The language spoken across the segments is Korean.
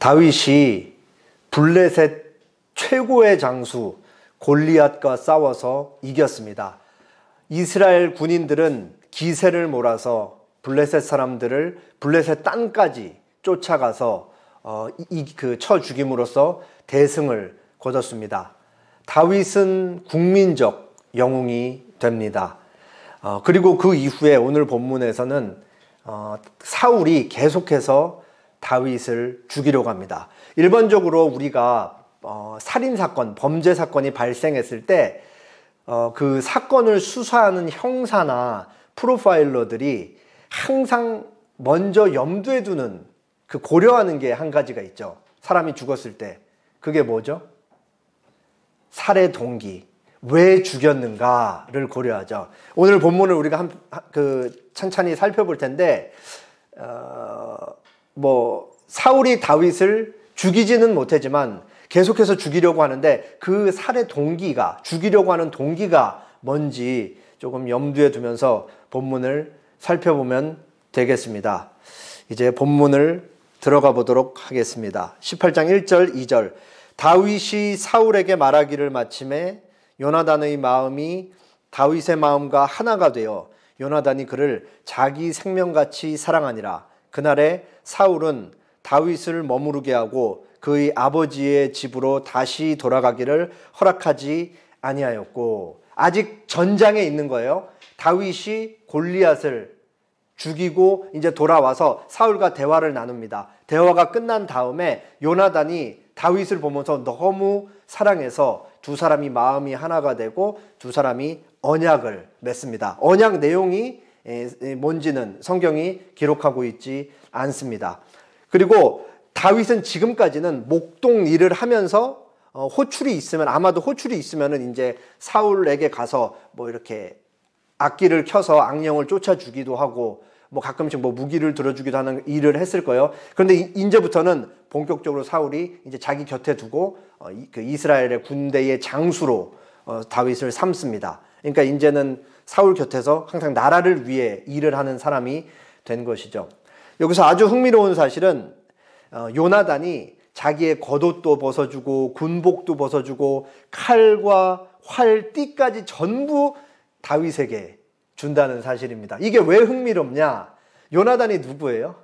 다윗이 블레셋 최고의 장수 골리앗과 싸워서 이겼습니다. 이스라엘 군인들은 기세를 몰아서 블레셋 사람들을 블레셋 땅까지 쫓아가서 쳐 죽임으로써 대승을 거뒀습니다. 다윗은 국민적 영웅이 됩니다. 그리고 그 이후에 오늘 본문에서는 사울이 계속해서 다윗을 죽이려고 합니다. 일반적으로 우리가 살인사건, 범죄사건이 발생했을 때 그 사건을 수사하는 형사나 프로파일러들이 항상 먼저 염두에 두는 고려하는 게 한 가지가 있죠. 사람이 죽었을 때. 그게 뭐죠? 살해 동기. 왜 죽였는가를 고려하죠. 오늘 본문을 우리가 천천히 살펴볼 텐데, 사울이 다윗을 죽이지는 못했지만 계속해서 죽이려고 하는데 그 살해 동기가, 죽이려고 하는 동기가 뭔지 조금 염두에 두면서 본문을 살펴보면 되겠습니다. 이제 본문을 들어가 보도록 하겠습니다. 18장 1절 2절. 다윗이 사울에게 말하기를 마침에 요나단의 마음이 다윗의 마음과 하나가 되어 요나단이 그를 자기 생명같이 사랑하니라. 그날에 사울은 다윗을 머무르게 하고 그의 아버지의 집으로 다시 돌아가기를 허락하지 아니하였고, 아직 전장에 있는 거예요. 다윗이 골리앗을 죽이고 이제 돌아와서 사울과 대화를 나눕니다. 대화가 끝난 다음에 요나단이 다윗을 보면서 너무 사랑해서 두 사람이 마음이 하나가 되고 두 사람이 언약을 맺습니다. 언약 내용이 뭔지는 성경이 기록하고 있지 않습니다. 그리고 다윗은 지금까지는 목동 일을 하면서 호출이 있으면, 아마도 호출이 있으면은 이제 사울에게 가서 이렇게 악기를 켜서 악령을 쫓아 주기도 하고 가끔씩 무기를 들어주기도 하는 일을 했을 거예요. 그런데 이제부터는 본격적으로 사울이 이제 자기 곁에 두고 그 이스라엘의 군대의 장수로 다윗을 삼습니다. 그러니까 이제는 사울 곁에서 항상 나라를 위해 일을 하는 사람이 된 것이죠. 여기서 아주 흥미로운 사실은 요나단이 자기의 겉옷도 벗어주고 군복도 벗어주고 칼과 활, 띠까지 전부 다윗에게 준다는 사실입니다. 이게 왜 흥미롭냐? 요나단이 누구예요?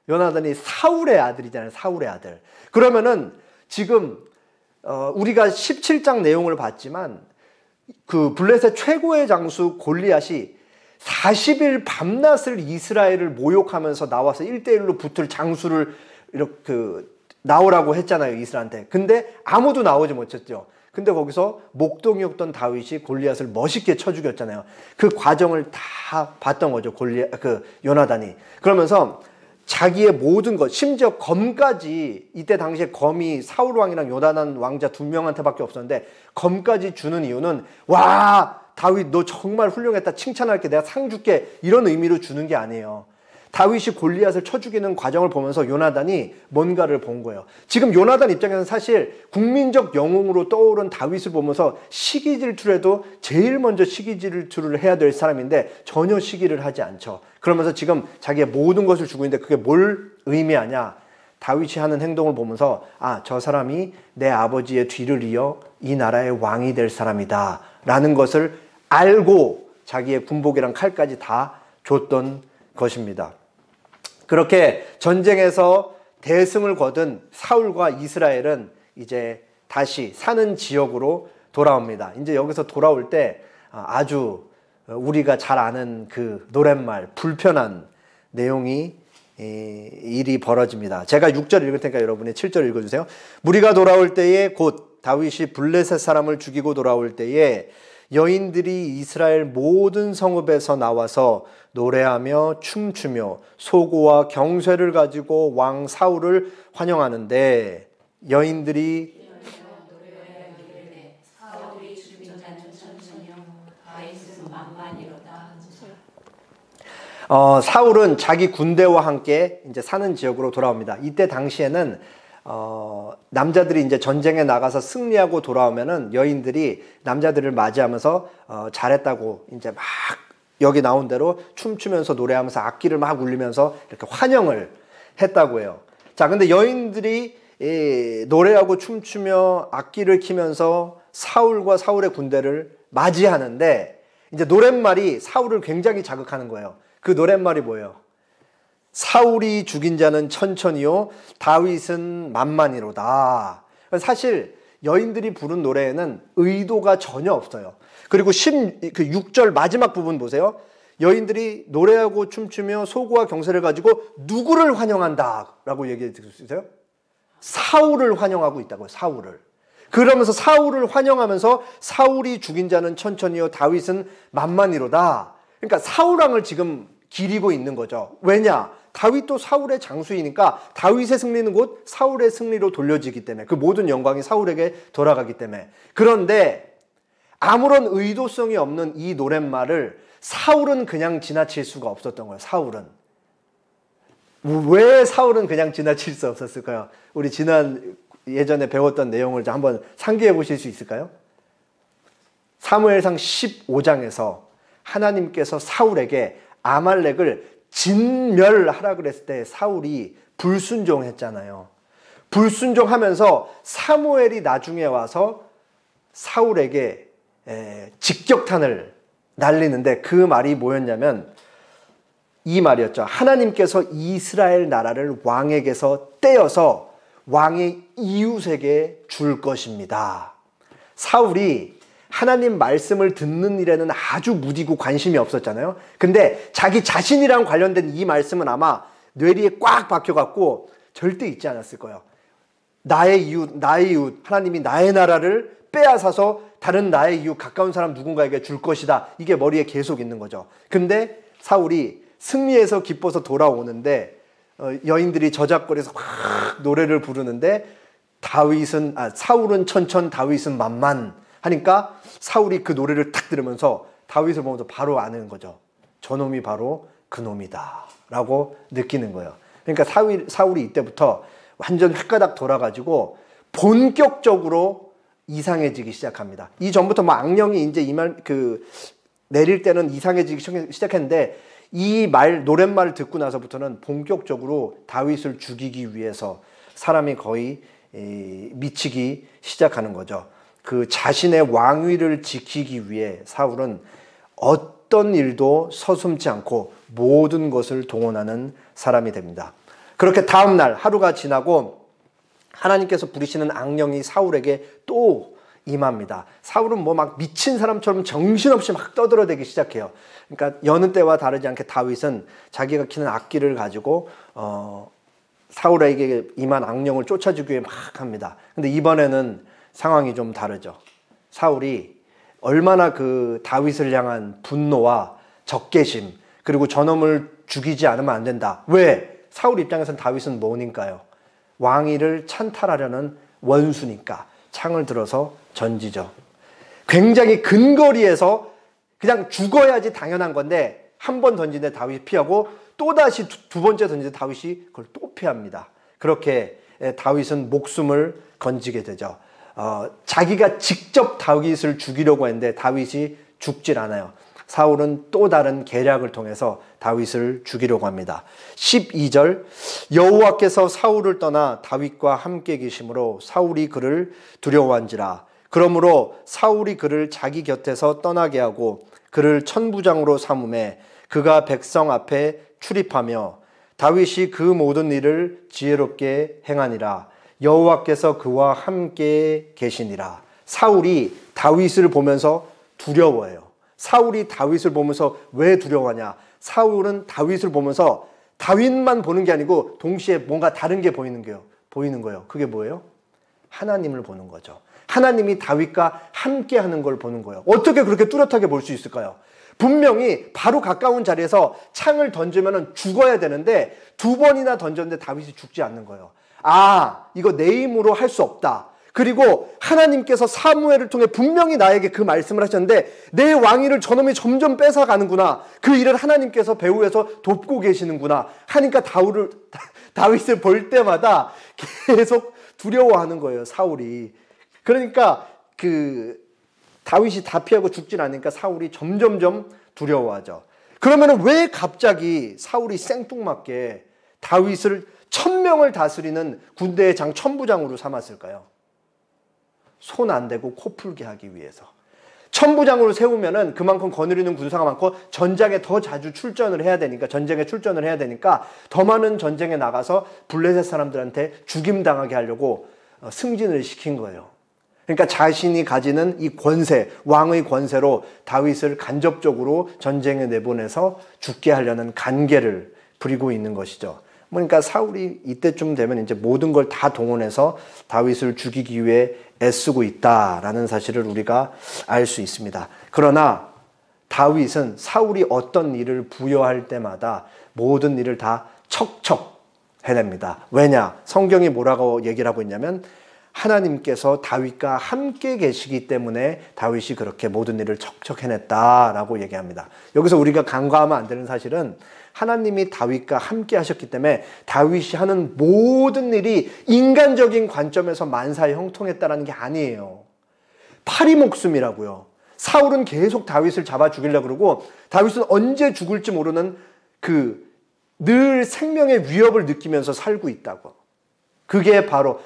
요나단이 사울의 아들이잖아요. 사울의 아들. 그러면은 지금 우리가 17장 내용을 봤지만 그 블레셋 최고의 장수 골리앗이 40일 밤낮을 이스라엘을 모욕하면서 나와서 1대1로 붙을 장수를 이렇게 나오라고 했잖아요, 이스라엘한테. 근데 아무도 나오지 못했죠. 근데 거기서 목동이었던 다윗이 골리앗을 멋있게 쳐 죽였잖아요. 그 과정을 다 봤던 거죠, 요나단이. 그러면서 자기의 모든 것, 심지어 검까지, 이때 당시에 검이 사울 왕이랑 요나단 왕자 두 명한테밖에 없었는데 검까지 주는 이유는, 와, 다윗 너 정말 훌륭했다, 칭찬할게, 내가 상 줄게, 이런 의미로 주는 게 아니에요. 다윗이 골리앗을 쳐 죽이는 과정을 보면서 요나단이 뭔가를 본 거예요. 지금 요나단 입장에서는 사실 국민적 영웅으로 떠오른 다윗을 보면서 시기 질투를 해도 제일 먼저 시기 질투를 해야 될 사람인데 전혀 시기를 하지 않죠. 그러면서 지금 자기의 모든 것을 주고 있는데 그게 뭘 의미하냐? 다윗이 하는 행동을 보면서, 아, 저 사람이 내 아버지의 뒤를 이어 이 나라의 왕이 될 사람이다 라는 것을 알고 자기의 군복이랑 칼까지 다 줬던 것입니다. 그렇게 전쟁에서 대승을 거둔 사울과 이스라엘은 이제 다시 사는 지역으로 돌아옵니다. 이제 여기서 돌아올 때 아주 우리가 잘 아는 그 노랫말, 불편한 내용이 일이 벌어집니다. 제가 6절 읽을 테니까 여러분이 7절 읽어주세요. 무리가 돌아올 때에 곧 다윗이 블레셋 사람을 죽이고 돌아올 때에 여인들이 이스라엘 모든 성읍에서 나와서 노래하며 춤추며 소고와 경쇠를 가지고 왕 사울을 환영하는데, 여인들이 사울은 자기 군대와 함께 이제 사는 지역으로 돌아옵니다. 이때 당시에는 남자들이 이제 전쟁에 나가서 승리하고 돌아오면은 여인들이 남자들을 맞이하면서 잘했다고 이제 막 여기 나온 대로 춤추면서 노래하면서 악기를 막 울리면서 이렇게 환영을 했다고 해요. 자, 근데 여인들이 노래하고 춤추며 악기를 키면서 사울과 사울의 군대를 맞이하는데 이제 노랫말이 사울을 굉장히 자극하는 거예요. 그 노랫말이 뭐예요? 사울이 죽인 자는 천천히요 다윗은 만만히로다. 사실 여인들이 부른 노래에는 의도가 전혀 없어요. 그리고 6절 마지막 부분 보세요. 여인들이 노래하고 춤추며 소고와 경세를 가지고 누구를 환영한다 라고 얘기해 드릴 수 있어요? 사울을 환영하고 있다고요. 사울을. 그러면서 사울을 환영하면서 사울이 죽인 자는 천천히요 다윗은 만만히로다. 그러니까 사울왕을 지금 기리고 있는 거죠. 왜냐? 다윗도 사울의 장수이니까 다윗의 승리는 곧 사울의 승리로 돌려지기 때문에 그 모든 영광이 사울에게 돌아가기 때문에. 그런데 아무런 의도성이 없는 이 노랫말을 사울은 그냥 지나칠 수가 없었던 거예요. 사울은. 왜 사울은 그냥 지나칠 수 없었을까요? 우리 예전에 배웠던 내용을 한번 상기해 보실 수 있을까요? 사무엘상 15장에서 하나님께서 사울에게 아말렉을 진멸하라 그랬을 때 사울이 불순종했잖아요. 불순종하면서 사무엘이 나중에 와서 사울에게 직격탄을 날리는데 그 말이 뭐였냐면 이 말이었죠. 하나님께서 이스라엘 나라를 왕에게서 떼어서 왕의 이웃에게 줄 것입니다. 사울이 하나님 말씀을 듣는 일에는 아주 무디고 관심이 없었잖아요. 근데 자기 자신이랑 관련된 이 말씀은 아마 뇌리에 꽉 박혀갖고 절대 잊지 않았을 거예요. 나의 이웃, 하나님이 나의 나라를 빼앗아서 다른 나의 이웃, 가까운 사람 누군가에게 줄 것이다. 이게 머리에 계속 있는 거죠. 근데 사울이 승리해서 기뻐서 돌아오는데 여인들이 저작거려서 막 노래를 부르는데 사울은 천천 다윗은 만만 하니까 사울이 그 노래를 탁 들으면서 다윗을 보면서 바로 아는 거죠. 저놈이 바로 그놈이다 라고 느끼는 거예요. 그러니까 사울이 이때부터 완전 획가닥 돌아가지고 본격적으로 이상해지기 시작합니다. 이전부터 뭐 악령이 이제 내릴 때는 이상해지기 시작했는데 이 노랫말을 듣고 나서부터는 본격적으로 다윗을 죽이기 위해서 사람이 거의 미치기 시작하는 거죠. 그 자신의 왕위를 지키기 위해 사울은 어떤 일도 서슴지 않고 모든 것을 동원하는 사람이 됩니다. 그렇게 다음 날 하루가 지나고 하나님께서 부리시는 악령이 사울에게 또 임합니다. 사울은 뭐 막 미친 사람처럼 정신없이 막 떠들어대기 시작해요. 그러니까 여느 때와 다르지 않게 다윗은 자기가 키는 악기를 가지고 사울에게 임한 악령을 쫓아주기 위해 막 합니다. 근데 이번에는 상황이 좀 다르죠. 사울이 얼마나 그 다윗을 향한 분노와 적개심 그리고 저놈을 죽이지 않으면 안 된다. 왜? 사울 입장에서는 다윗은 뭐니까요? 왕위를 찬탈하려는 원수니까 창을 들어서 던지죠. 굉장히 근거리에서 그냥 죽어야지 당연한 건데 한 번 던지는데 다윗이 피하고 또다시 두 번째 던지는데 다윗이 그걸 또 피합니다. 그렇게 다윗은 목숨을 건지게 되죠. 자기가 직접 다윗을 죽이려고 했는데 다윗이 죽질 않아요. 사울은 또 다른 계략을 통해서 다윗을 죽이려고 합니다. 12절 여호와께서 사울을 떠나 다윗과 함께 계심으로 사울이 그를 두려워한지라. 그러므로 사울이 그를 자기 곁에서 떠나게 하고 그를 천부장으로 삼음에 그가 백성 앞에 출입하며 다윗이 그 모든 일을 지혜롭게 행하니라. 여호와께서 그와 함께 계시니라. 사울이 다윗을 보면서 두려워해요. 사울이 다윗을 보면서 왜 두려워하냐? 사울은 다윗을 보면서 다윗만 보는 게 아니고 동시에 뭔가 다른 게 보이는 거예요. 그게 뭐예요? 하나님을 보는 거죠. 하나님이 다윗과 함께 하는 걸 보는 거예요. 어떻게 그렇게 뚜렷하게 볼 수 있을까요? 분명히 바로 가까운 자리에서 창을 던지면 죽어야 되는데 두 번이나 던졌는데 다윗이 죽지 않는 거예요. 아, 이거 내 힘으로 할 수 없다. 그리고 하나님께서 사무엘을 통해 분명히 나에게 그 말씀을 하셨는데 내 왕위를 저놈이 점점 뺏어가는구나. 그 일을 하나님께서 배후에서 돕고 계시는구나 하니까 다윗을 볼 때마다 계속 두려워하는 거예요, 사울이. 그러니까 다윗이 다 피하고 죽진 않으니까 사울이 점점점 두려워하죠. 그러면 왜 갑자기 사울이 생뚱맞게 다윗을 1000명을 다스리는 군대의 장 천부장으로 삼았을까요? 손 안 대고 코 풀게 하기 위해서. 천부장으로 세우면은 그만큼 거느리는 군사가 많고 전장에 더 자주 출전을 해야 되니까, 전쟁에 출전을 해야 되니까 더 많은 전쟁에 나가서 블레셋 사람들한테 죽임당하게 하려고 승진을 시킨 거예요. 그러니까 자신이 가지는 이 권세, 왕의 권세로 다윗을 간접적으로 전쟁에 내보내서 죽게 하려는 간계를 부리고 있는 것이죠. 그러니까 사울이 이때쯤 되면 이제 모든 걸 다 동원해서 다윗을 죽이기 위해 애쓰고 있다라는 사실을 우리가 알 수 있습니다. 그러나 다윗은 사울이 어떤 일을 부여할 때마다 모든 일을 다 척척 해냅니다. 왜냐? 성경이 뭐라고 얘기를 하고 있냐면 하나님께서 다윗과 함께 계시기 때문에 다윗이 그렇게 모든 일을 척척 해냈다라고 얘기합니다. 여기서 우리가 간과하면 안 되는 사실은 하나님이 다윗과 함께 하셨기 때문에 다윗이 하는 모든 일이 인간적인 관점에서 만사에 형통했다는 게 아니에요. 파리 목숨이라고요. 사울은 계속 다윗을 잡아 죽이려고 그러고 다윗은 언제 죽을지 모르는 늘 생명의 위협을 느끼면서 살고 있다고. 그게 바로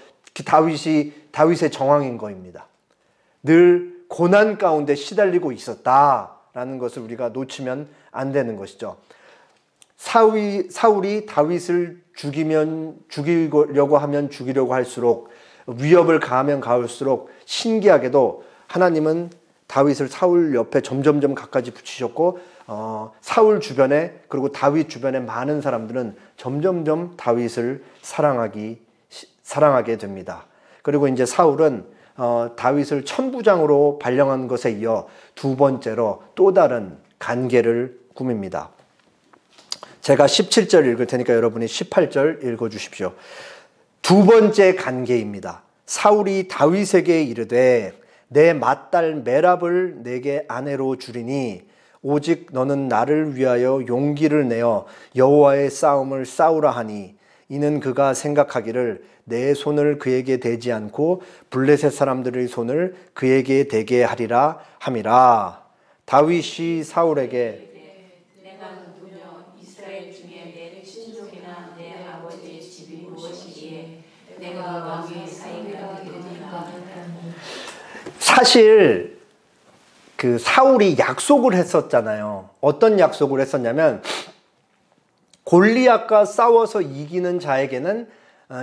다윗의 정황인 거입니다. 늘 고난 가운데 시달리고 있었다라는 것을 우리가 놓치면 안 되는 것이죠. 사울이 다윗을 죽이려고 하면 죽이려고 할수록, 위협을 가하면 가할수록 신기하게도 하나님은 다윗을 사울 옆에 점점점 가까이 붙이셨고, 사울 주변에, 그리고 다윗 주변에 많은 사람들은 점점점 다윗을 사랑하게 됩니다. 그리고 이제 사울은 다윗을 천부장으로 발령한 것에 이어 두 번째로 또 다른 간계를 꾸밉니다. 제가 17절 읽을 테니까 여러분이 18절 읽어주십시오. 두 번째 간계입니다. 사울이 다윗에게 이르되 내 맏딸 메랍을 내게 아내로 주리니 오직 너는 나를 위하여 용기를 내어 여호와의 싸움을 싸우라 하니 이는 그가 생각하기를 내 손을 그에게 대지 않고 블레셋 사람들의 손을 그에게 대게 하리라 함이라. 다윗이 사울에게 내가 누구냐 이스라엘 중에 내 친족이나 내 아버지의 집이 무엇이기에 내가 왕의 사임이라 되리까. 사실 사울이 약속을 했었잖아요. 어떤 약속을 했었냐면 골리앗과 싸워서 이기는 자에게는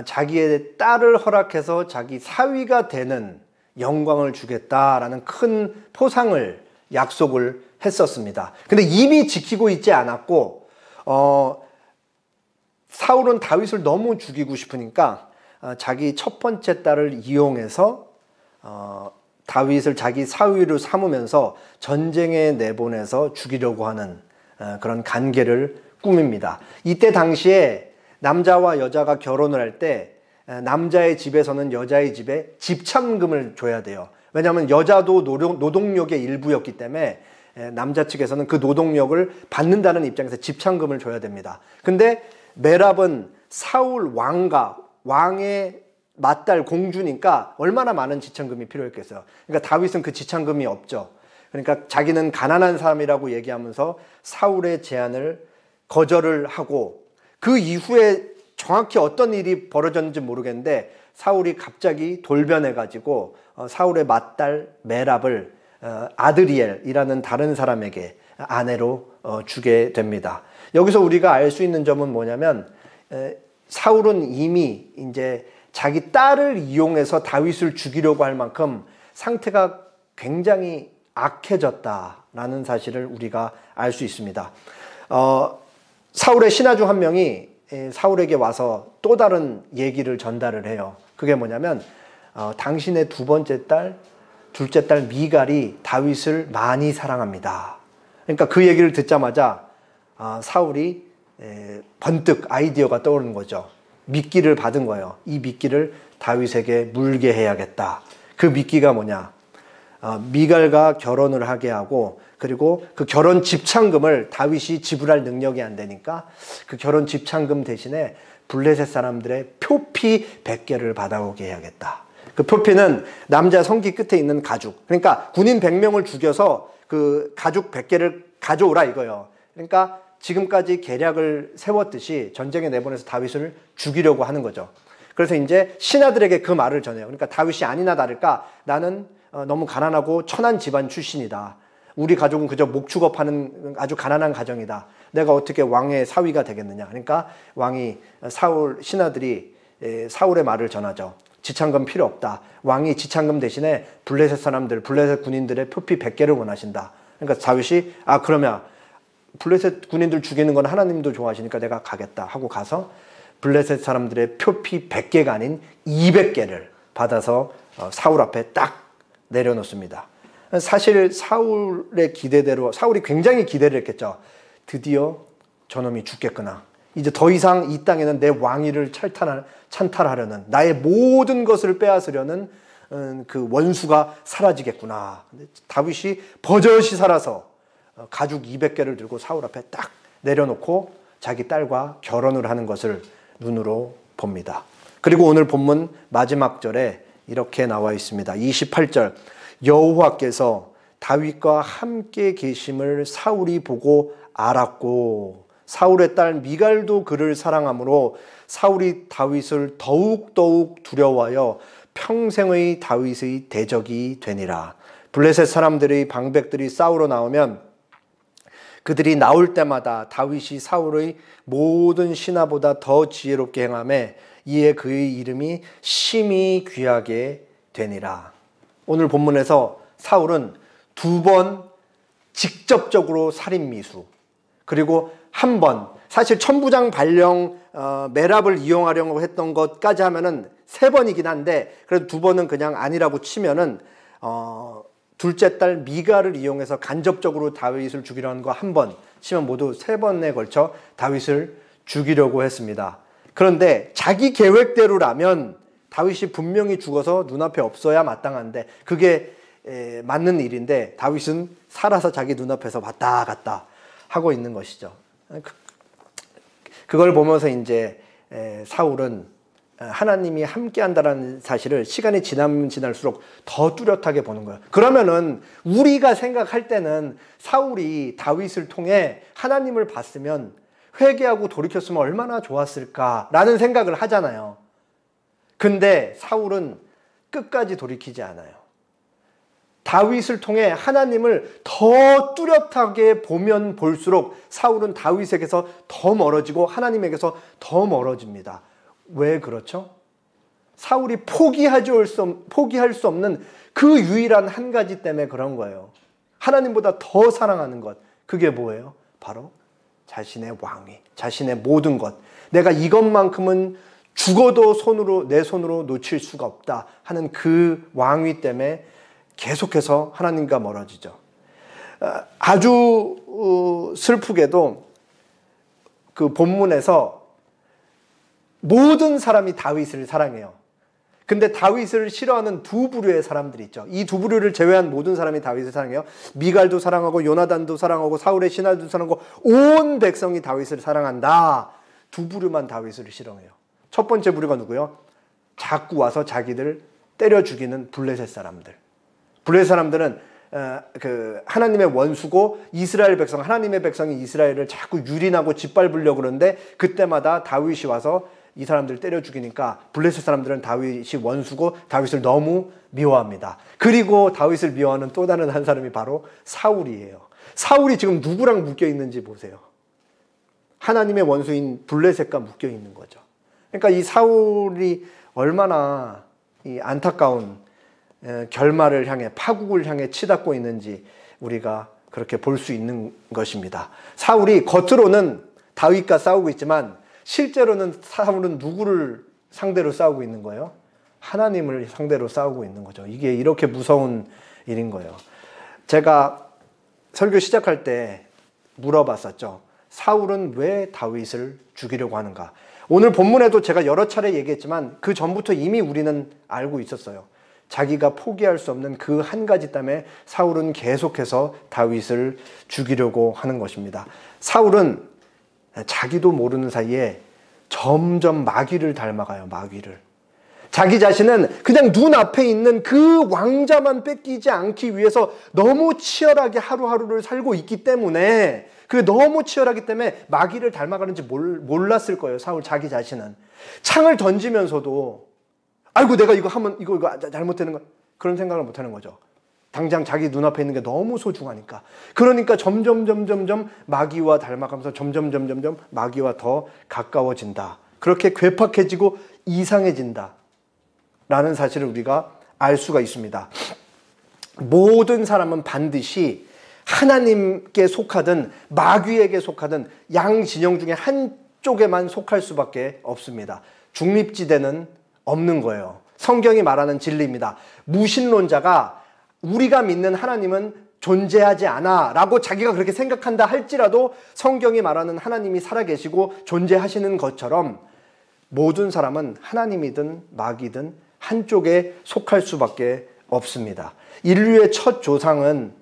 자기의 딸을 허락해서 자기 사위가 되는 영광을 주겠다라는 큰 포상을 약속을 했었습니다. 근데 이미 지키고 있지 않았고 사울은 다윗을 너무 죽이고 싶으니까 자기 첫 번째 딸을 이용해서 다윗을 자기 사위로 삼으면서 전쟁에 내보내서 죽이려고 하는 그런 간계를 꾸밉니다. 이때 당시에 남자와 여자가 결혼을 할 때 남자의 집에서는 여자의 집에 집참금을 줘야 돼요. 왜냐하면 여자도 노동력의 일부였기 때문에 남자 측에서는 그 노동력을 받는다는 입장에서 집참금을 줘야 됩니다. 근데 메랍은 사울 왕의 맏딸 공주니까 얼마나 많은 지참금이 필요했겠어요. 그러니까 다윗은 그 지참금이 없죠. 그러니까 자기는 가난한 사람이라고 얘기하면서 사울의 제안을 거절을 하고, 그 이후에 정확히 어떤 일이 벌어졌는지 모르겠는데 사울이 갑자기 돌변해가지고 사울의 맏딸 메랍을 아드리엘이라는 다른 사람에게 아내로 주게 됩니다. 여기서 우리가 알 수 있는 점은 뭐냐면 사울은 이미 이제 자기 딸을 이용해서 다윗을 죽이려고 할 만큼 상태가 굉장히 악해졌다라는 사실을 우리가 알 수 있습니다. 사울의 신하 중 한 명이 사울에게 와서 또 다른 얘기를 전달을 해요. 그게 뭐냐면 당신의 두 번째 딸, 둘째 딸 미갈이 다윗을 많이 사랑합니다. 그러니까 그 얘기를 듣자마자 사울이 번뜩 아이디어가 떠오르는 거죠. 미끼를 받은 거예요. 이 미끼를 다윗에게 물게 해야겠다. 그 미끼가 뭐냐? 미갈과 결혼을 하게 하고, 그리고 그 결혼 집창금을 다윗이 지불할 능력이 안 되니까 그 결혼 집창금 대신에 블레셋 사람들의 표피 100개를 받아오게 해야겠다. 그 표피는 남자 성기 끝에 있는 가죽, 그러니까 군인 100명을 죽여서 그 가죽 100개를 가져오라 이거예요. 그러니까 지금까지 계략을 세웠듯이 전쟁에 내보내서 다윗을 죽이려고 하는 거죠. 그래서 이제 신하들에게 그 말을 전해요. 그러니까 다윗이 아니나 다를까 나는 너무 가난하고 천한 집안 출신이다. 우리 가족은 그저 목축업하는 아주 가난한 가정이다. 내가 어떻게 왕의 사위가 되겠느냐. 그러니까 왕이 신하들이 사울의 말을 전하죠. 지창금 필요 없다. 왕이 지창금 대신에 블레셋 군인들의 표피 100개를 원하신다. 그러니까 다윗이 그러면 블레셋 군인들 죽이는 건 하나님도 좋아하시니까 내가 가겠다 하고 가서 블레셋 사람들의 표피 100개가 아닌 200개를 받아서 사울 앞에 딱 내려놓습니다. 사실 사울의 기대대로 사울이 굉장히 기대를 했겠죠. 드디어 저놈이 죽겠구나. 이제 더 이상 이 땅에는 내 왕위를 찬탈하려는 나의 모든 것을 빼앗으려는 그 원수가 사라지겠구나. 근데 다윗이 버젓이 살아서 가죽 200개를 들고 사울 앞에 딱 내려놓고 자기 딸과 결혼을 하는 것을 눈으로 봅니다. 그리고 오늘 본문 마지막 절에 이렇게 나와 있습니다. 28절 여호와께서 다윗과 함께 계심을 사울이 보고 알았고 사울의 딸 미갈도 그를 사랑하므로 사울이 다윗을 더욱 두려워하여 평생의 다윗의 대적이 되니라. 블레셋 사람들의 방백들이 싸우러 나오면 그들이 나올 때마다 다윗이 사울의 모든 신하보다 더 지혜롭게 행하며 이에 그의 이름이 심히 귀하게 되니라. 오늘 본문에서 사울은 2번 직접적으로 살인미수, 그리고 한 번 사실 천부장 발령 매랍을 이용하려고 했던 것까지 하면은 3번이긴 한데 그래도 2번은 그냥 아니라고 치면은 둘째 딸 미갈을 이용해서 간접적으로 다윗을 죽이려 하는 거 한 번 치면 모두 3번에 걸쳐 다윗을 죽이려고 했습니다. 그런데 자기 계획대로라면 다윗이 분명히 죽어서 눈앞에 없어야 마땅한데 그게 맞는 일인데 다윗은 살아서 자기 눈앞에서 왔다 갔다 하고 있는 것이죠. 그걸 보면서 이제 사울은 하나님이 함께 한다는 사실을 시간이 지나면 지날수록 더 뚜렷하게 보는 거예요. 그러면은 우리가 생각할 때는 사울이 다윗을 통해 하나님을 봤으면 회개하고 돌이켰으면 얼마나 좋았을까라는 생각을 하잖아요. 근데 사울은 끝까지 돌이키지 않아요. 다윗을 통해 하나님을 더 뚜렷하게 보면 볼수록 사울은 다윗에게서 더 멀어지고 하나님에게서 더 멀어집니다. 왜 그렇죠? 사울이 포기할 수 없는 그 유일한 한 가지 때문에 그런 거예요. 하나님보다 더 사랑하는 것. 그게 뭐예요? 바로 자신의 왕위, 자신의 모든 것. 내가 이것만큼은 죽어도 내 손으로 놓칠 수가 없다 하는 그 왕위 때문에 계속해서 하나님과 멀어지죠. 아주 슬프게도 그 본문에서 모든 사람이 다윗을 사랑해요. 근데 다윗을 싫어하는 2부류의 사람들이 있죠. 이 2부류를 제외한 모든 사람이 다윗을 사랑해요. 미갈도 사랑하고 요나단도 사랑하고 사울의 신하도 사랑하고 온 백성이 다윗을 사랑한다. 2부류만 다윗을 싫어해요. 첫 번째 부류가 누구요? 자꾸 와서 자기들 때려 죽이는 블레셋 사람들. 블레셋 사람들은 하나님의 원수고 이스라엘 백성, 하나님의 백성이 이스라엘을 자꾸 유린하고 짓밟으려고 그러는데 그때마다 다윗이 와서 이 사람들을 때려 죽이니까 블레셋 사람들은 다윗이 원수고 다윗을 너무 미워합니다. 그리고 다윗을 미워하는 또 다른 한 사람이 바로 사울이에요. 사울이 지금 누구랑 묶여 있는지 보세요. 하나님의 원수인 블레셋과 묶여 있는 거죠. 그러니까 이 사울이 얼마나 이 안타까운 결말을 향해, 파국을 향해 치닫고 있는지 우리가 그렇게 볼 수 있는 것입니다. 사울이 겉으로는 다윗과 싸우고 있지만 실제로는 사울은 누구를 상대로 싸우고 있는 거예요? 하나님을 상대로 싸우고 있는 거죠. 이게 이렇게 무서운 일인 거예요. 제가 설교 시작할 때 물어봤었죠. 사울은 왜 다윗을 죽이려고 하는가? 오늘 본문에도 제가 여러 차례 얘기했지만 그 전부터 이미 우리는 알고 있었어요. 자기가 포기할 수 없는 그 한 가지 때문에 사울은 계속해서 다윗을 죽이려고 하는 것입니다. 사울은 자기도 모르는 사이에 점점 마귀를 닮아가요. 마귀를. 자기 자신은 그냥 눈앞에 있는 그 왕자만 뺏기지 않기 위해서 너무 치열하게 하루하루를 살고 있기 때문에 그게 너무 치열하기 때문에 마귀를 닮아가는지 몰랐을 거예요. 사울 자기 자신은. 창을 던지면서도 아이고 내가 이거 하면 이거 잘못되는 거, 그런 생각을 못하는 거죠. 당장 자기 눈앞에 있는 게 너무 소중하니까. 그러니까 점점 마귀와 닮아가면서 점점 마귀와 더 가까워진다. 그렇게 괴팍해지고 이상해진다 라는 사실을 우리가 알 수가 있습니다. 모든 사람은 반드시 하나님께 속하든 마귀에게 속하든 양 진영 중에 한쪽에만 속할 수밖에 없습니다. 중립지대는 없는 거예요. 성경이 말하는 진리입니다. 무신론자가 우리가 믿는 하나님은 존재하지 않아 라고 자기가 그렇게 생각한다 할지라도 성경이 말하는 하나님이 살아계시고 존재하시는 것처럼 모든 사람은 하나님이든 마귀든 한쪽에 속할 수밖에 없습니다. 인류의 첫 조상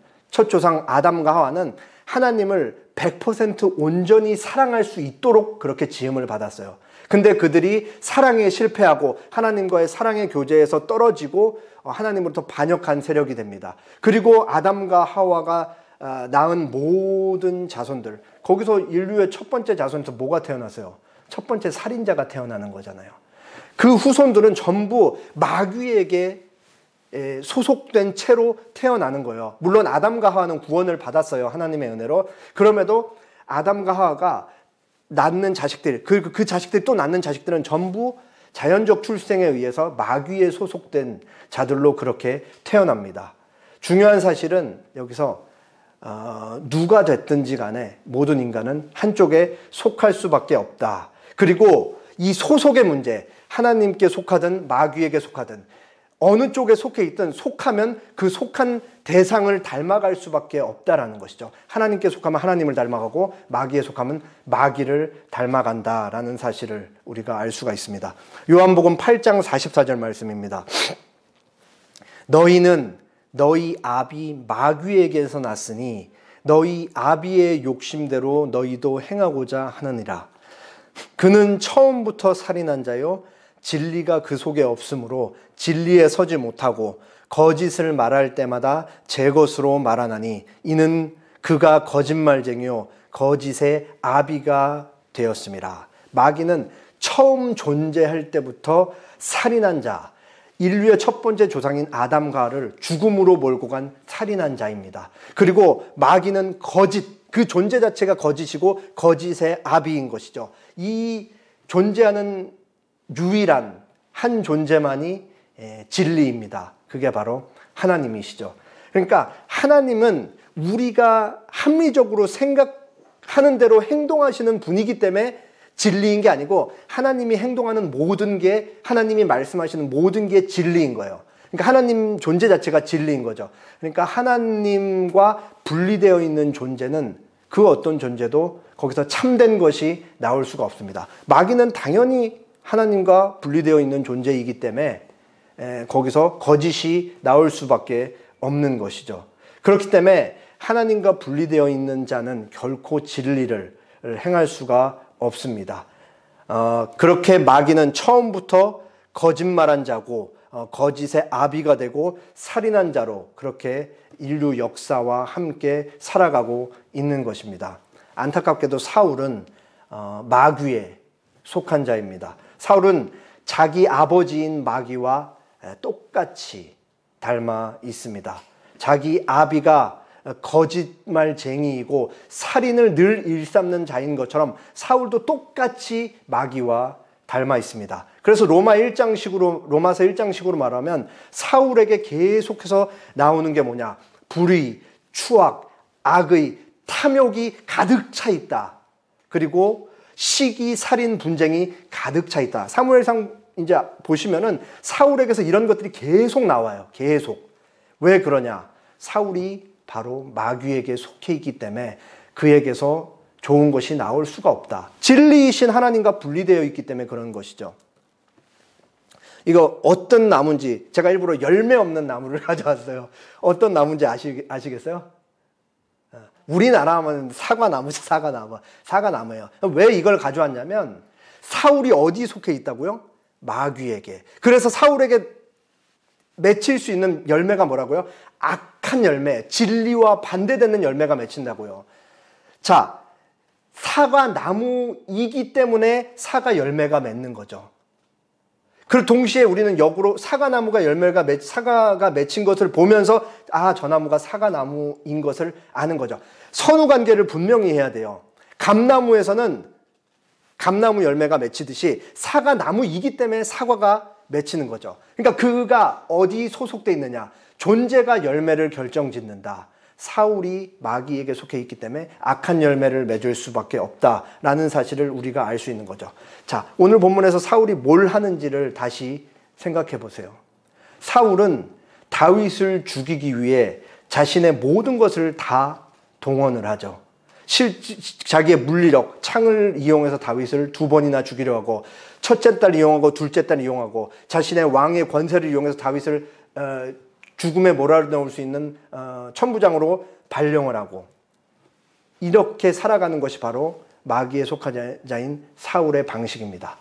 아담과 하와는 하나님을 100% 온전히 사랑할 수 있도록 그렇게 지음을 받았어요. 근데 그들이 사랑에 실패하고 하나님과의 사랑의 교제에서 떨어지고 하나님으로부터 반역한 세력이 됩니다. 그리고 아담과 하와가 낳은 모든 자손들, 거기서 인류의 첫 번째 자손에서 뭐가 태어났어요? 첫 번째 살인자가 태어나는 거잖아요. 그 후손들은 전부 마귀에게 소속된 채로 태어나는 거예요. 물론 아담과 하와는 구원을 받았어요. 하나님의 은혜로. 그럼에도 아담과 하와가 낳는 자식들, 그 자식들이 또 낳는 자식들은 전부 자연적 출생에 의해서 마귀에 소속된 자들로 그렇게 태어납니다. 중요한 사실은 여기서 누가 됐든지 간에 모든 인간은 한쪽에 속할 수밖에 없다. 그리고 이 소속의 문제, 하나님께 속하든 마귀에게 속하든 어느 쪽에 속해 있든 속하면 그 속한 대상을 닮아갈 수밖에 없다라는 것이죠. 하나님께 속하면 하나님을 닮아가고 마귀에 속하면 마귀를 닮아간다라는 사실을 우리가 알 수가 있습니다. 요한복음 8장 44절 말씀입니다. 너희는 너희 아비 마귀에게서 났으니 너희 아비의 욕심대로 너희도 행하고자 하느니라. 그는 처음부터 살인한 자요 진리가 그 속에 없으므로 진리에 서지 못하고 거짓을 말할 때마다 제 것으로 말하나니 이는 그가 거짓말쟁이요 거짓의 아비가 되었습니다. 마귀는 처음 존재할 때부터 살인한 자, 인류의 첫 번째 조상인 아담과 하와를 죽음으로 몰고 간 살인한 자입니다. 그리고 마귀는 거짓, 그 존재 자체가 거짓이고 거짓의 아비인 것이죠. 이 존재하는 유일한 한 존재만이 진리입니다. 그게 바로 하나님이시죠. 그러니까 하나님은 우리가 합리적으로 생각하는 대로 행동하시는 분이기 때문에 진리인 게 아니고 하나님이 행동하는 모든 게, 하나님이 말씀하시는 모든 게 진리인 거예요. 그러니까 하나님 존재 자체가 진리인 거죠. 그러니까 하나님과 분리되어 있는 존재는 그 어떤 존재도 거기서 참된 것이 나올 수가 없습니다. 마귀는 당연히 하나님과 분리되어 있는 존재이기 때문에 거기서 거짓이 나올 수밖에 없는 것이죠. 그렇기 때문에 하나님과 분리되어 있는 자는 결코 진리를 행할 수가 없습니다. 그렇게 마귀는 처음부터 거짓말한 자고 거짓의 아비가 되고 살인한 자로 그렇게 인류 역사와 함께 살아가고 있는 것입니다. 안타깝게도 사울은 마귀에 속한 자입니다. 사울은 자기 아버지인 마귀와 똑같이 닮아 있습니다. 자기 아비가 거짓말쟁이이고 살인을 늘 일삼는 자인 것처럼 사울도 똑같이 마귀와 닮아 있습니다. 그래서 로마서 1장식으로 말하면 사울에게 계속해서 나오는 게 뭐냐? 불의, 추악, 악의, 탐욕이 가득 차 있다. 그리고 시기, 살인, 분쟁이 가득 차 있다. 사무엘상 이제 보시면은 사울에게서 이런 것들이 계속 나와요. 계속. 왜 그러냐? 사울이 바로 마귀에게 속해 있기 때문에 그에게서 좋은 것이 나올 수가 없다. 진리이신 하나님과 분리되어 있기 때문에 그런 것이죠. 이거 어떤 나무인지 제가 일부러 열매 없는 나무를 가져왔어요. 어떤 나무인지 아시겠어요? 우리나라 하면 사과나무죠. 사과나무예요. 왜 이걸 가져왔냐면 사울이 어디 속해 있다고요? 마귀에게. 그래서 사울에게 맺힐 수 있는 열매가 뭐라고요? 악한 열매, 진리와 반대되는 열매가 맺힌다고요. 자, 사과 나무이기 때문에 사과 열매가 맺는 거죠. 그리고 동시에 우리는 역으로 사과가 맺힌 것을 보면서 저 나무가 사과나무인 것을 아는 거죠. 선후관계를 분명히 해야 돼요. 감나무에서는 감나무 열매가 맺히듯이 사과나무이기 때문에 사과가 맺히는 거죠. 그러니까 그가 어디 소속돼 있느냐, 존재가 열매를 결정짓는다. 사울이 마귀에게 속해 있기 때문에 악한 열매를 맺을 수밖에 없다라는 사실을 우리가 알 수 있는 거죠. 자, 오늘 본문에서 사울이 뭘 하는지를 다시 생각해 보세요. 사울은 다윗을 죽이기 위해 자신의 모든 것을 다 동원을 하죠. 자기의 물리력, 창을 이용해서 다윗을 2번이나 죽이려 하고, 첫째 딸 이용하고 둘째 딸 이용하고, 자신의 왕의 권세를 이용해서 다윗을 죽음에 몰아넣을 수 있는 천부장으로 발령을 하고, 이렇게 살아가는 것이 바로 마귀에 속한 자인 사울의 방식입니다.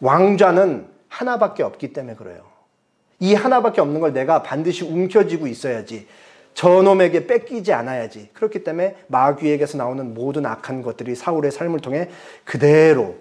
왕좌는 하나밖에 없기 때문에 그래요. 이 하나밖에 없는 걸 내가 반드시 움켜쥐고 있어야지, 저놈에게 뺏기지 않아야지. 그렇기 때문에 마귀에게서 나오는 모든 악한 것들이 사울의 삶을 통해 그대로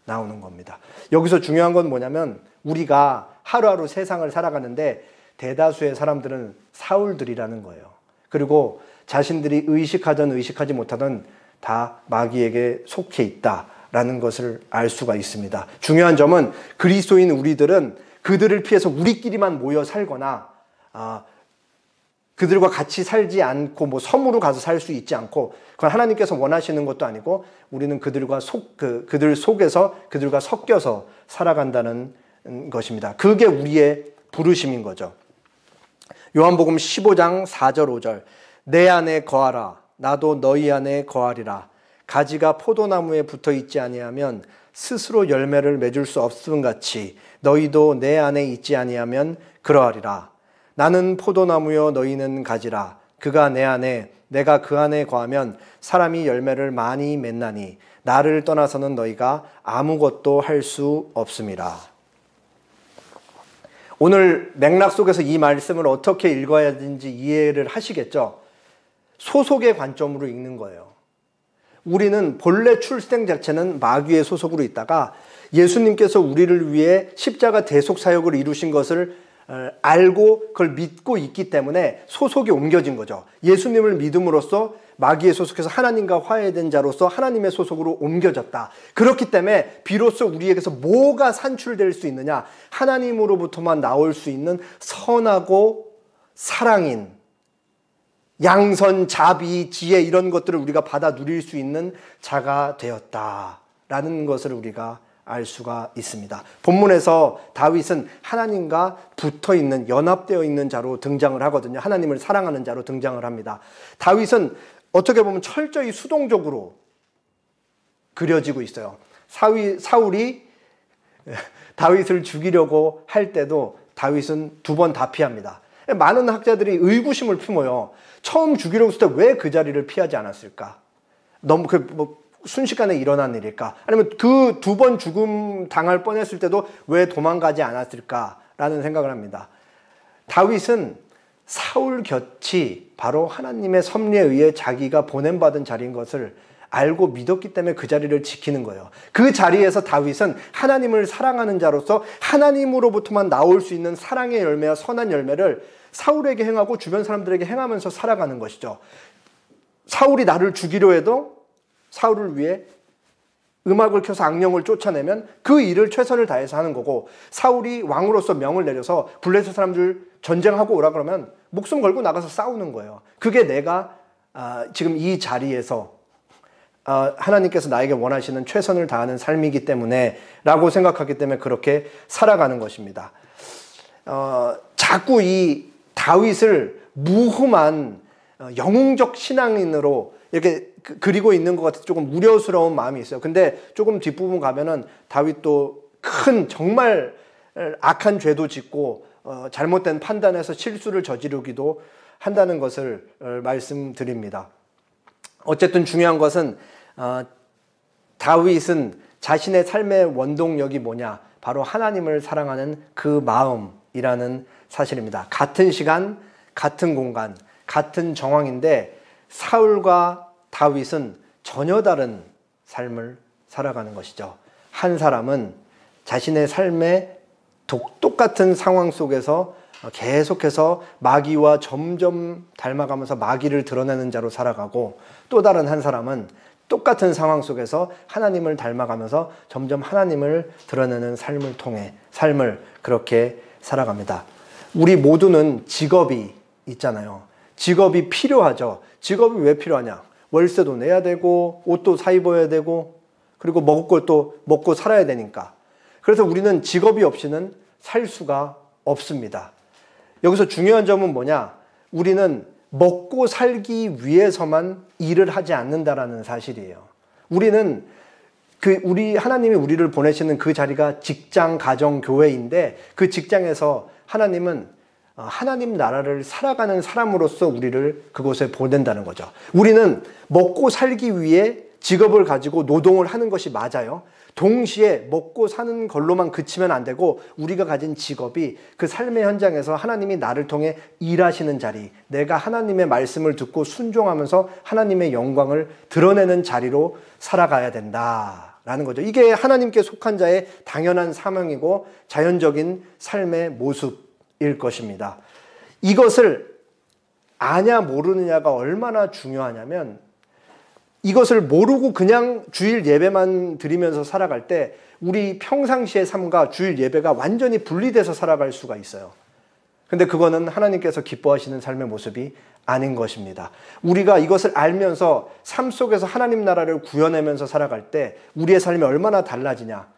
나오는 겁니다. 여기서 중요한 건 뭐냐면, 우리가 하루하루 세상을 살아가는데 대다수의 사람들은 사울들이라는 거예요. 그리고 자신들이 의식하든 의식하지 못하든 다 마귀에게 속해 있다라는 것을 알 수가 있습니다. 중요한 점은 그리스도인 우리들은 그들을 피해서 우리끼리만 모여 살거나 그들과 같이 살지 않고 섬으로 가서 살 수 있지 않고, 그건 하나님께서 원하시는 것도 아니고, 우리는 그들 속에서 그들과 섞여서 살아간다는 것입니다. 그게 우리의 부르심인 거죠. 요한복음 15장 4절 5절 내 안에 거하라 나도 너희 안에 거하리라. 가지가 포도나무에 붙어 있지 아니하면 스스로 열매를 맺을 수 없음 같이 너희도 내 안에 있지 아니하면 그러하리라. 나는 포도나무요 너희는 가지라. 그가 내 안에 내가 그 안에 거하면 사람이 열매를 많이 맺나니 나를 떠나서는 너희가 아무것도 할 수 없음이라. 오늘 맥락 속에서 이 말씀을 어떻게 읽어야 되는지 이해를 하시겠죠? 소속의 관점으로 읽는 거예요. 우리는 본래 출생 자체는 마귀의 소속으로 있다가 예수님께서 우리를 위해 십자가 대속 사역을 이루신 것을 알고 그걸 믿고 있기 때문에 소속이 옮겨진 거죠. 예수님을 믿음으로써 마귀의 소속에서 하나님과 화해된 자로서 하나님의 소속으로 옮겨졌다. 그렇기 때문에 비로소 우리에게서 뭐가 산출될 수 있느냐? 하나님으로부터만 나올 수 있는 선하고 사랑인 양선, 자비, 지혜 이런 것들을 우리가 받아 누릴 수 있는 자가 되었다라는 것을 우리가 알 수가 있습니다. 본문에서 다윗은 하나님과 붙어있는, 연합되어 있는 자로 등장을 하거든요. 하나님을 사랑하는 자로 등장을 합니다. 다윗은 어떻게 보면 철저히 수동적으로 그려지고 있어요. 사울이 다윗을 죽이려고 할 때도 다윗은 2번 다 피합니다. 많은 학자들이 의구심을 품어요. 처음 죽이려고 했을 때 왜 그 자리를 피하지 않았을까? 너무 순식간에 일어난 일일까? 아니면 그 2번 죽음 당할 뻔했을 때도 왜 도망가지 않았을까라는 생각을 합니다. 다윗은 사울 곁이 바로 하나님의 섭리에 의해 자기가 보냄받은 자리인 것을 알고 믿었기 때문에 그 자리를 지키는 거예요. 그 자리에서 다윗은 하나님을 사랑하는 자로서 하나님으로부터만 나올 수 있는 사랑의 열매와 선한 열매를 사울에게 행하고 주변 사람들에게 행하면서 살아가는 것이죠. 사울이 나를 죽이려 해도 사울을 위해 음악을 켜서 악령을 쫓아내면 그 일을 최선을 다해서 하는 거고, 사울이 왕으로서 명을 내려서 블레셋 사람들 전쟁하고 오라 그러면 목숨 걸고 나가서 싸우는 거예요. 그게 내가 지금 이 자리에서 하나님께서 나에게 원하시는 최선을 다하는 삶이기 때문에 라고 생각하기 때문에 그렇게 살아가는 것입니다. 자꾸 이 다윗을 무흠한 영웅적 신앙인으로 이렇게 그리고 있는 것 같아서 조금 우려스러운 마음이 있어요. 근데 조금 뒷부분 가면은 다윗도 큰 정말 악한 죄도 짓고 잘못된 판단에서 실수를 저지르기도 한다는 것을 말씀드립니다. 어쨌든 중요한 것은 다윗은 자신의 삶의 원동력이 뭐냐? 바로 하나님을 사랑하는 그 마음이라는 사실입니다. 같은 시간, 같은 공간, 같은 정황인데 사울과 다윗은 전혀 다른 삶을 살아가는 것이죠. 한 사람은 자신의 삶의 똑같은 상황 속에서 계속해서 마귀와 점점 닮아가면서 마귀를 드러내는 자로 살아가고, 또 다른 한 사람은 똑같은 상황 속에서 하나님을 닮아가면서 점점 하나님을 드러내는 삶을 통해 삶을 그렇게 살아갑니다. 우리 모두는 직업이 있잖아요. 직업이 필요하죠. 직업이 왜 필요하냐? 월세도 내야 되고, 옷도 사 입어야 되고, 그리고 먹을 것도 먹고 살아야 되니까. 그래서 우리는 직업이 없이는 살 수가 없습니다. 여기서 중요한 점은 뭐냐? 우리는 먹고 살기 위해서만 일을 하지 않는다라는 사실이에요. 우리는 우리 하나님이 우리를 보내시는 그 자리가 직장, 가정, 교회인데, 그 직장에서 하나님은 하나님 나라를 살아가는 사람으로서 우리를 그곳에 보낸다는 거죠. 우리는 먹고 살기 위해 직업을 가지고 노동을 하는 것이 맞아요. 동시에 먹고 사는 걸로만 그치면 안 되고, 우리가 가진 직업이 그 삶의 현장에서 하나님이 나를 통해 일하시는 자리, 내가 하나님의 말씀을 듣고 순종하면서 하나님의 영광을 드러내는 자리로 살아가야 된다라는 거죠. 이게 하나님께 속한 자의 당연한 사명이고 자연적인 삶의 모습일 것입니다. 이것을 아냐 모르느냐가 얼마나 중요하냐면, 이것을 모르고 그냥 주일 예배만 드리면서 살아갈 때 우리 평상시의 삶과 주일 예배가 완전히 분리돼서 살아갈 수가 있어요. 근데 그거는 하나님께서 기뻐하시는 삶의 모습이 아닌 것입니다. 우리가 이것을 알면서 삶 속에서 하나님 나라를 구현하면서 살아갈 때 우리의 삶이 얼마나 달라지냐.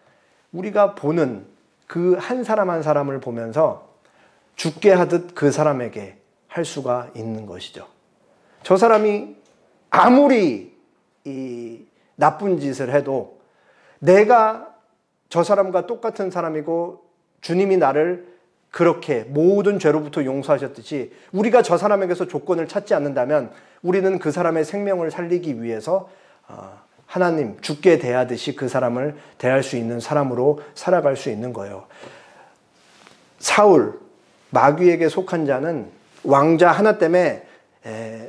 우리가 보는 그 한 사람 한 사람을 보면서 죽게 하듯 그 사람에게 할 수가 있는 것이죠. 저 사람이 아무리 이 나쁜 짓을 해도 내가 저 사람과 똑같은 사람이고, 주님이 나를 그렇게 모든 죄로부터 용서하셨듯이 우리가 저 사람에게서 조건을 찾지 않는다면 우리는 그 사람의 생명을 살리기 위해서 하나님 죽게 대하듯이 그 사람을 대할 수 있는 사람으로 살아갈 수 있는 거예요. 사울, 마귀에게 속한 자는 왕자 하나 때문에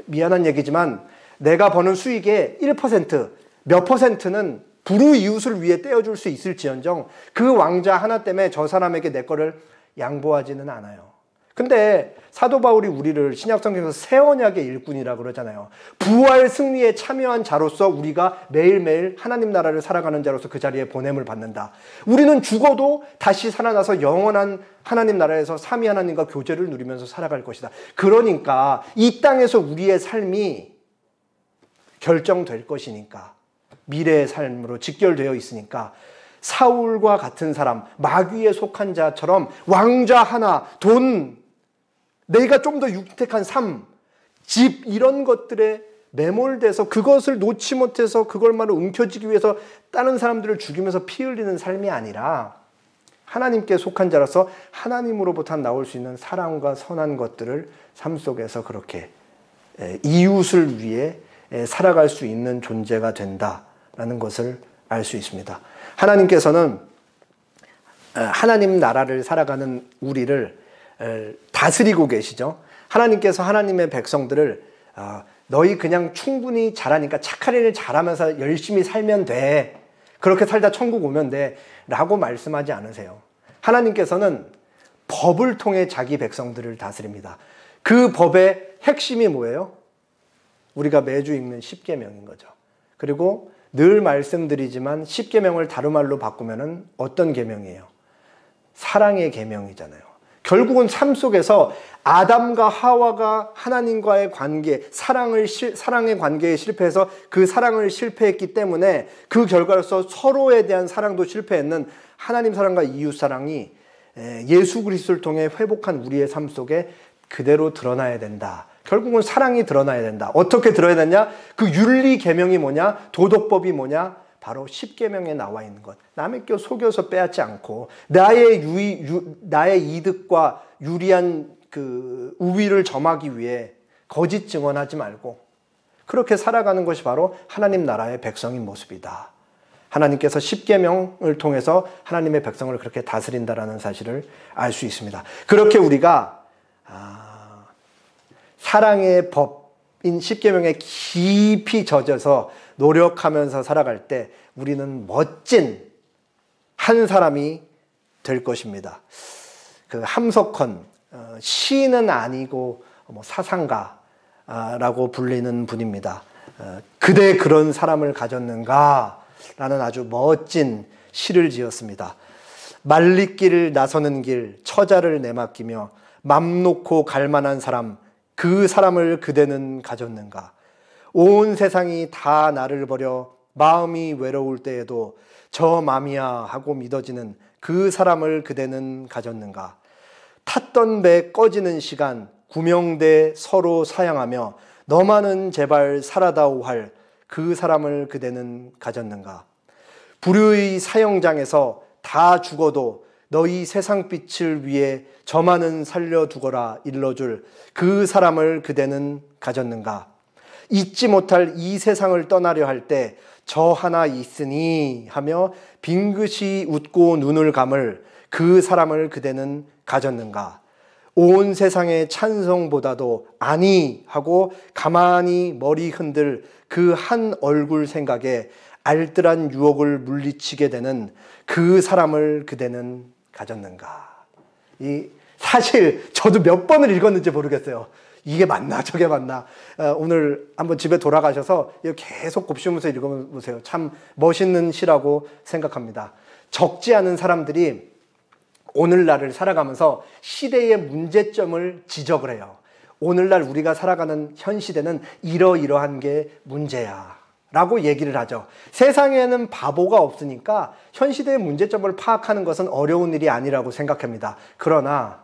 미안한 얘기지만 내가 버는 수익의 1%, 몇 퍼센트는 불우이웃을 위해 떼어줄 수 있을지언정 그 왕자 하나 때문에 저 사람에게 내 거를 양보하지는 않아요. 근데 사도 바울이 우리를 신약성경에서 새 언약의 일꾼이라고 그러잖아요. 부활 승리에 참여한 자로서 우리가 매일매일 하나님 나라를 살아가는 자로서 그 자리에 보냄을 받는다. 우리는 죽어도 다시 살아나서 영원한 하나님 나라에서 삼위 하나님과 교제를 누리면서 살아갈 것이다. 그러니까 이 땅에서 우리의 삶이 결정될 것이니까, 미래의 삶으로 직결되어 있으니까 사울과 같은 사람, 마귀에 속한 자처럼 왕좌 하나, 돈, 내가 좀 더 윤택한 삶, 집, 이런 것들에 매몰돼서 그것을 놓지 못해서 그걸만으로 움켜쥐기 위해서 다른 사람들을 죽이면서 피 흘리는 삶이 아니라 하나님께 속한 자라서 하나님으로부터 나올 수 있는 사랑과 선한 것들을 삶 속에서 그렇게 이웃을 위해 살아갈 수 있는 존재가 된다라는 것을 알 수 있습니다. 하나님께서는 하나님 나라를 살아가는 우리를 다스리고 계시죠. 하나님께서 하나님의 백성들을 너희 그냥 충분히 잘하니까 착한 일을 잘하면서 열심히 살면 돼, 그렇게 살다 천국 오면 돼 라고 말씀하지 않으세요. 하나님께서는 법을 통해 자기 백성들을 다스립니다. 그 법의 핵심이 뭐예요? 우리가 매주 읽는 십계명인 거죠. 그리고 늘 말씀드리지만 십계명을 다루말로 바꾸면은 어떤 계명이에요? 사랑의 계명이잖아요. 결국은 삶 속에서 아담과 하와가 하나님과의 관계, 사랑의 관계에 실패해서 그 사랑을 실패했기 때문에 그 결과로서 서로에 대한 사랑도 실패했는 하나님 사랑과 이웃 사랑이 예수 그리스도를 통해 회복한 우리의 삶 속에 그대로 드러나야 된다. 결국은 사랑이 드러나야 된다. 어떻게 드러나야 되냐? 그 윤리 계명이 뭐냐? 도덕법이 뭐냐? 바로 십계명에 나와 있는 것. 남의 껴 속여서 빼앗지 않고 나의 이득과 유리한 그 우위를 점하기 위해 거짓 증언하지 말고 그렇게 살아가는 것이 바로 하나님 나라의 백성인 모습이다. 하나님께서 십계명을 통해서 하나님의 백성을 그렇게 다스린다라는 사실을 알 수 있습니다. 그렇게 우리가 사랑의 법인 십계명에 깊이 젖어서 노력하면서 살아갈 때 우리는 멋진 한 사람이 될 것입니다. 그 함석헌, 시인은 아니고 사상가라고 불리는 분입니다. 그대 그런 사람을 가졌는가? 라는 아주 멋진 시를 지었습니다. 말리길 나서는 길 처자를 내맡기며 맘 놓고 갈 만한 사람, 그 사람을 그대는 가졌는가? 온 세상이 다 나를 버려 마음이 외로울 때에도 저 맘이야 하고 믿어지는 그 사람을 그대는 가졌는가? 탔던 배 꺼지는 시간 구명대 서로 사양하며 너만은 제발 살아다오 할 그 사람을 그대는 가졌는가? 불의의 사형장에서 다 죽어도 너희 세상빛을 위해 저만은 살려두거라 일러줄 그 사람을 그대는 가졌는가? 잊지 못할 이 세상을 떠나려 할 때 저 하나 있으니 하며 빙긋이 웃고 눈을 감을 그 사람을 그대는 가졌는가? 온 세상의 찬성보다도 아니 하고 가만히 머리 흔들 그 한 얼굴 생각에 알뜰한 유혹을 물리치게 되는 그 사람을 그대는 가졌는가? 사실 저도 몇 번을 읽었는지 모르겠어요. 이게 맞나 저게 맞나. 오늘 한번 집에 돌아가셔서 계속 곱씹으면서 읽어보세요. 참 멋있는 시라고 생각합니다. 적지 않은 사람들이 오늘날을 살아가면서 시대의 문제점을 지적을 해요. 오늘날 우리가 살아가는 현 시대는 이러이러한 게 문제야 라고 얘기를 하죠. 세상에는 바보가 없으니까 현 시대의 문제점을 파악하는 것은 어려운 일이 아니라고 생각합니다. 그러나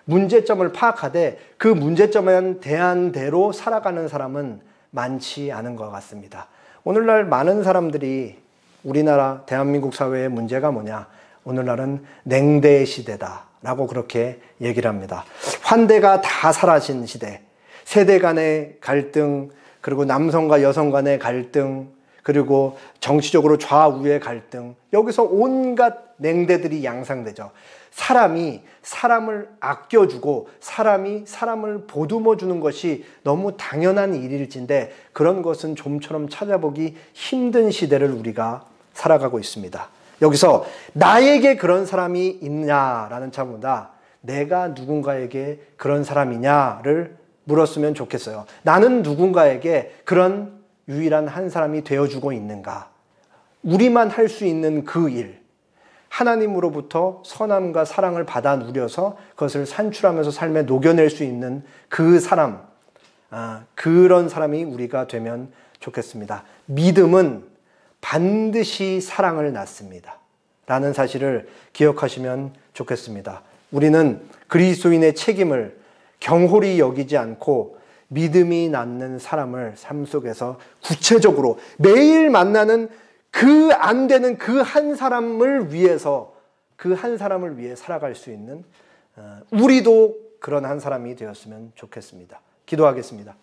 문제점을 파악하되 그 문제점에 대한 대로 살아가는 사람은 많지 않은 것 같습니다. 오늘날 많은 사람들이 우리나라 대한민국 사회의 문제가 뭐냐? 오늘날은 냉대 시대다 라고 그렇게 얘기를 합니다. 환대가 다 사라진 시대, 세대 간의 갈등, 그리고 남성과 여성 간의 갈등, 그리고 정치적으로 좌우의 갈등, 여기서 온갖 냉대들이 양상되죠. 사람이 사람을 아껴주고 사람이 사람을 보듬어주는 것이 너무 당연한 일일진데 그런 것은 좀처럼 찾아보기 힘든 시대를 우리가 살아가고 있습니다. 여기서 나에게 그런 사람이 있냐라는 차보다 내가 누군가에게 그런 사람이냐를 물었으면 좋겠어요. 나는 누군가에게 그런 유일한 한 사람이 되어주고 있는가? 우리만 할 수 있는 그 일, 하나님으로부터 선함과 사랑을 받아 누려서 그것을 산출하면서 삶에 녹여낼 수 있는 그 사람, 그런 사람이 우리가 되면 좋겠습니다. 믿음은 반드시 사랑을 낳습니다. 라는 사실을 기억하시면 좋겠습니다. 우리는 그리스도인의 책임을 경홀히 여기지 않고 믿음이 낳는 사람을 삶 속에서 구체적으로 매일 만나는 그 안 되는 그 한 사람을 위해서 그 한 사람을 위해 살아갈 수 있는 우리도 그런 한 사람이 되었으면 좋겠습니다. 기도하겠습니다.